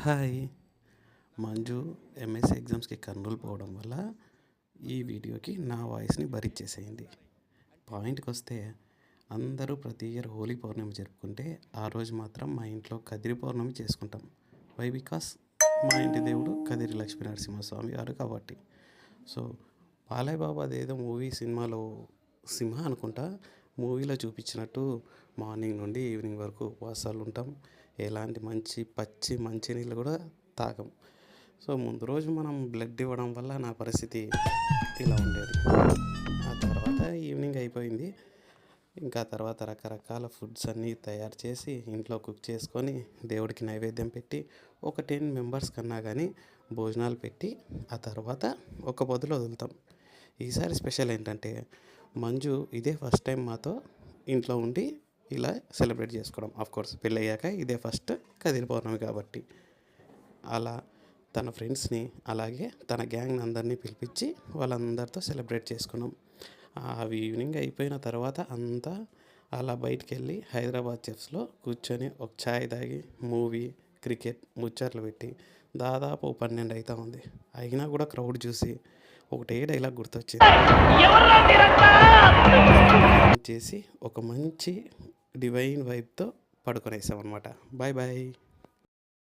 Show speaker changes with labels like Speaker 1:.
Speaker 1: Hi! Manju MSc ఎగ్జామ్స్‌కి కర్నూల్ పోవడం వల్ల ఈ వీడియోకి నా వాయిస్‌ని భరించేసేయండి. పాయింట్‌కొస్తే అందరూ ప్రతి ఇయర్ హోలీ పౌర్ణమి జరుపుకుంటే, ఆ రోజు మాత్రం మా ఇంట్లో కదిరి పౌర్ణమి చేసుకుంటాం. వై? బికాస్ మా ఇంటి దేవుడు కదిరి లక్ష్మీనరసింహస్వామి గారు కాబట్టి. సో, బాలయ్య బాబు అదేదో సినిమాలో సింహ అనుకుంటా మూవీలో చూపించినట్టు మార్నింగ్ నుండి ఈవినింగ్ వరకు ఉపవాసాలు ఉంటాం. ఎలాంటి పచ్చి మంచినీళ్ళు కూడా తాగం. సో ముందు రోజు మనం బ్లడ్ ఇవ్వడం వల్ల నా పరిస్థితి ఇలా ఉండేది. ఆ తర్వాత ఈవినింగ్ అయిపోయింది. ఇంకా తర్వాత రకరకాల ఫుడ్స్ అన్నీ తయారు చేసి ఇంట్లో కుక్ చేసుకొని దేవుడికి నైవేద్యం పెట్టి ఒక 10 మెంబర్స్ కన్నా కానీ భోజనాలు పెట్టి ఆ తర్వాత ఒక పొద్దులు వదులుతాం. ఈసారి స్పెషల్ ఏంటంటే మంజు ఇదే ఫస్ట్ టైం మాతో ఇంట్లో ఉండి ఇలా సెలబ్రేట్ చేసుకోవడం. ఆఫ్కోర్స్ పెళ్ళయ్యాక ఇదే ఫస్ట్ కదిరి పౌర్ణమి కాబట్టి. అలా తన ఫ్రెండ్స్ని అలాగే తన గ్యాంగ్ అందరినీ పిలిపించి వాళ్ళందరితో సెలబ్రేట్ చేసుకున్నాం. అవి ఈవినింగ్ అయిపోయిన తర్వాత అంతా అలా బయటికి వెళ్ళి హైదరాబాద్ చెఫ్స్లో కూర్చొని ఒక ఛాయ్ తాగి మూవీ, క్రికెట్ ముచ్చట్లు పెట్టి దాదాపు 12 అవుతా ఉంది. అయినా కూడా క్రౌడ్ చూసి ఒకటే డైలాగ్ గుర్తొచ్చింది చేసి ఒక మంచి డివైన్ వైబ్తో పడుకొనేసాం అనమాట. Bye bye.